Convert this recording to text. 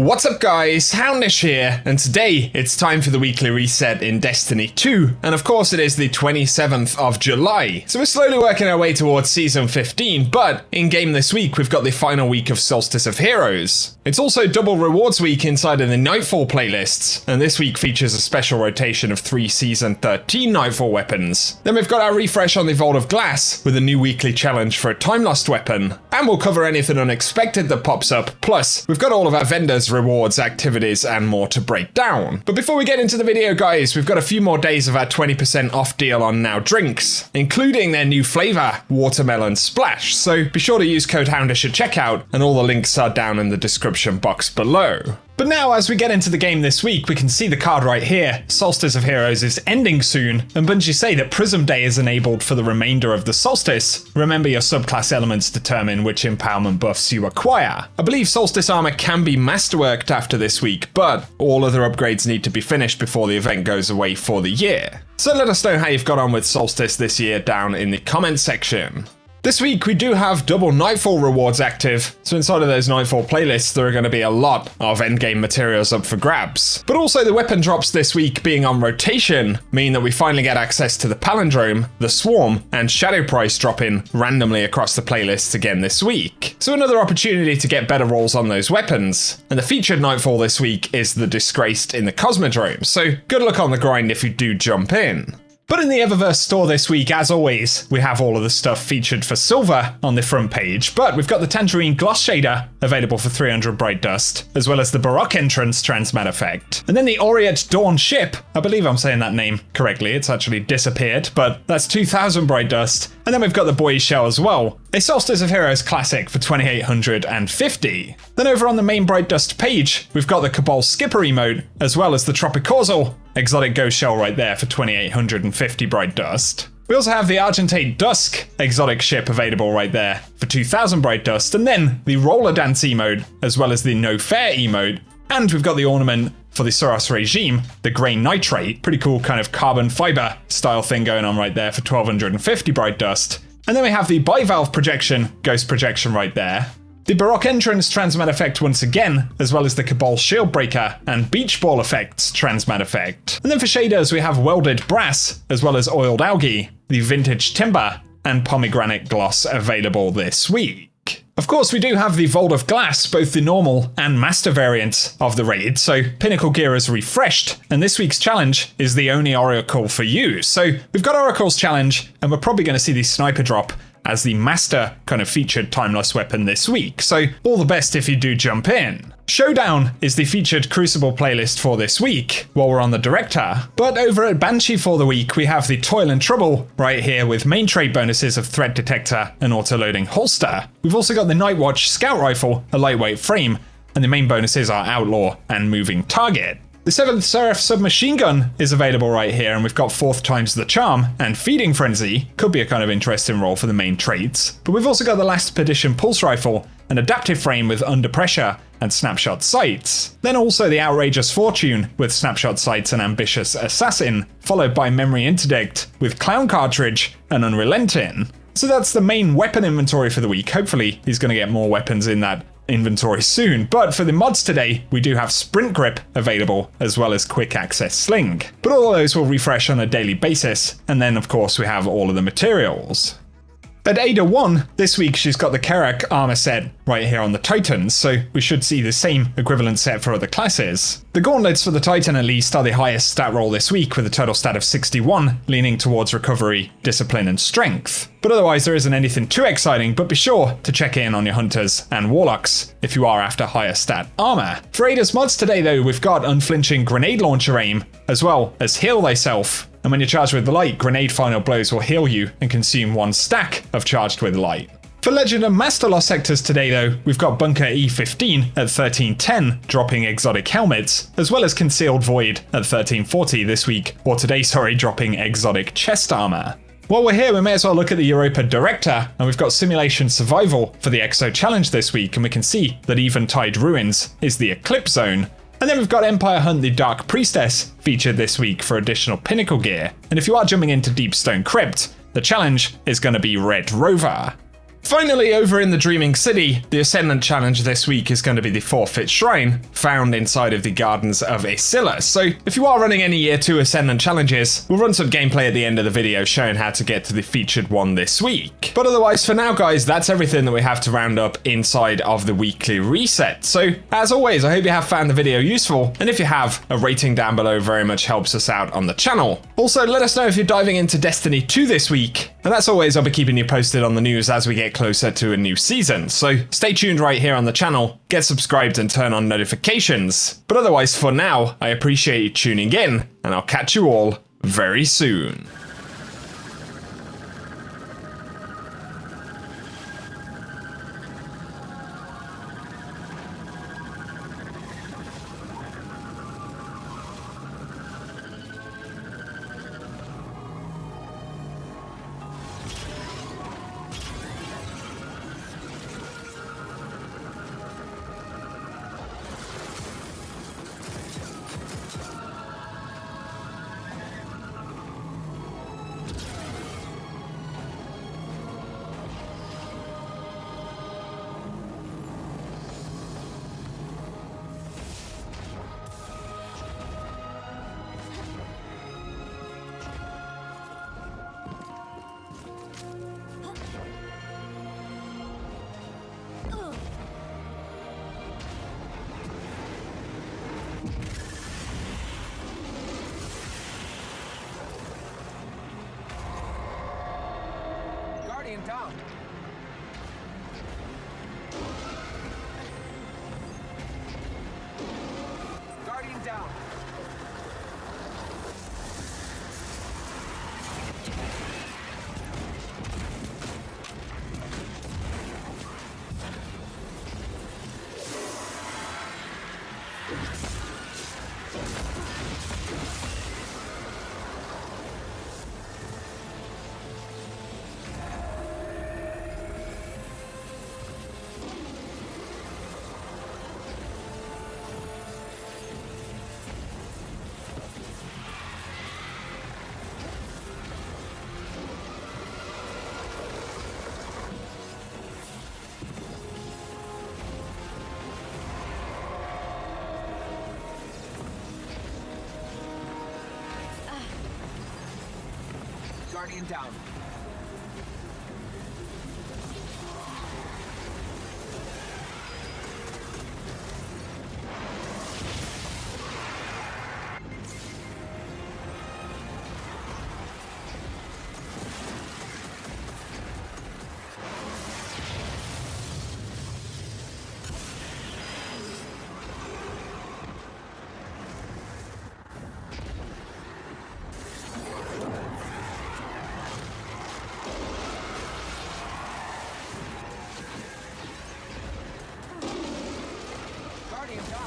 What's up guys, Houndish here, and today it's time for the weekly reset in Destiny 2, and of course it is the 27th of July, so we're slowly working our way towards Season 15, but in-game this week we've got the final week of Solstice of Heroes. It's also double rewards week inside of the Nightfall playlists, and this week features a special rotation of 3 Season 13 Nightfall weapons. Then we've got our refresh on the Vault of Glass, with a new weekly challenge for a Time Lost weapon, and we'll cover anything unexpected that pops up, plus we've got all of our vendors, rewards, activities, and more to break down. But before we get into the video guys, we've got a few more days of our 20% off deal on Now Drinks, including their new flavour, Watermelon Splash, so be sure to use code Houndish at checkout, and all the links are down in the description box below. But now, as we get into the game this week, we can see the card right here. Solstice of Heroes is ending soon, and Bungie say that Prism Day is enabled for the remainder of the Solstice. Remember, your subclass elements determine which empowerment buffs you acquire. I believe Solstice armor can be masterworked after this week, but all other upgrades need to be finished before the event goes away for the year. So let us know how you've got on with Solstice this year down in the comment section. This week we do have double Nightfall rewards active, so inside of those Nightfall playlists there are going to be a lot of endgame materials up for grabs. But also the weapon drops this week being on rotation mean that we finally get access to the Palindrome, the Swarm, and Shadow Price dropping randomly across the playlists again this week. So another opportunity to get better rolls on those weapons. And the featured Nightfall this week is the Disgraced in the Cosmodrome, so good luck on the grind if you do jump in. But in the Eververse store this week, as always, we have all of the stuff featured for silver on the front page, but we've got the Tangerine Gloss Shader available for 300 Bright Dust, as well as the Baroque Entrance Transmat Effect. And then the AUREATE Dawn Ship, I believe I'm saying that name correctly, it's actually disappeared, but that's 2000 Bright Dust. And then we've got the Boy Shell as well, a Solstice of Heroes Classic for 2850. Then over on the main Bright Dust page, we've got the Cabal Skipper emote, as well as the Tropicausal Exotic Ghost Shell right there for 2850 Bright Dust. We also have the Argentate DUSK exotic ship available right there for 2000 Bright Dust, and then the Roller Dance emote, as well as the No Fair emote, and we've got the ornament for the Soros Regime, the Grey Nitrate, pretty cool kind of carbon fiber style thing going on right there for 1250 Bright Dust. And then we have the Bivalve Projection, Ghost Projection right there. The Baroque Entrance Transmat Effect once again, as well as the Cabal Shield Breaker and Beach Ball Effects Transmat Effect. And then for shaders we have Welded Brass, as well as Oiled Algae, the Vintage Timber, and Pomegranate Gloss available this week. Of course, we do have the Vault of Glass, both the normal and master variants of the raid, so Pinnacle gear is refreshed, and this week's challenge is the only Oracle for you. So we've got Oracle's challenge, and we're probably going to see the Sniper drop as the master kind of featured Time Lost weapon this week, so all the best if you do jump in. Showdown is the featured Crucible playlist for this week, while we're on the Director. But over at Banshee for the week, we have the Toil and Trouble right here with main trait bonuses of Threat Detector and Auto-Loading Holster. We've also got the Nightwatch Scout Rifle, a lightweight frame, and the main bonuses are Outlaw and Moving Target. The 7th Seraph Submachine Gun is available right here, and we've got 4th times the Charm, and Feeding Frenzy could be a kind of interesting role for the main traits. But we've also got the Last Perdition Pulse Rifle, an adaptive frame with Under Pressure and Snapshot Sights. Then also the Outrageous Fortune with Snapshot Sights and Ambitious Assassin, followed by Memory Interdict with Clown Cartridge and Unrelenting. So that's the main weapon inventory for the week. Hopefully he's going to get more weapons in that inventory soon, but for the mods today we do have Sprint Grip available, as well as Quick Access Sling, but all of those will refresh on a daily basis. And then of course we have all of the materials. At Ada 1, this week she's got the Kerak armor set right here on the Titans, so we should see the same equivalent set for other classes. The gauntlets for the Titan at least are the highest stat roll this week, with a total stat of 61, leaning towards recovery, discipline and strength. But otherwise there isn't anything too exciting, but be sure to check in on your Hunters and Warlocks if you are after higher stat armor. For Ada's mods today though, we've got Unflinching Grenade Launcher Aim, as well as Heal Thyself. And when you're charged with the light, Grenade Final Blows will heal you and consume 1 stack of Charged with Light. For Legend and Master Lost sectors today though, we've got Bunker E15 at 1310, dropping exotic helmets, as well as Concealed Void at 1340 this week, or today sorry, dropping exotic chest armor. While we're here, we may as well look at the Europa Director, and we've got Simulation Survival for the Exo Challenge this week, and we can see that Eventide Ruins is the Eclipse Zone. And then we've got Empire Hunt the Dark Priestess featured this week for additional Pinnacle gear. And if you are jumping into Deepstone Crypt, the challenge is going to be Red Rover. finally, over in the Dreaming City, the Ascendant challenge this week is going to be the Forfeit Shrine, found inside of the Gardens of Isilla. So if you are running any Year 2 Ascendant challenges, we'll run some gameplay at the end of the video showing how to get to the featured one this week. But otherwise, for now guys, that's everything that we have to round up inside of the weekly reset. So as always, I hope you have found the video useful, and if you have, a rating down below very much helps us out on the channel. Also, let us know if you're diving into Destiny 2 this week, and as always, I'll be keeping you posted on the news as we get closer to a new season, so stay tuned right here on the channel, get subscribed and turn on notifications. But otherwise, for now, I appreciate you tuning in, and I'll catch you all very soon. Down. Guardian down. Guardian down.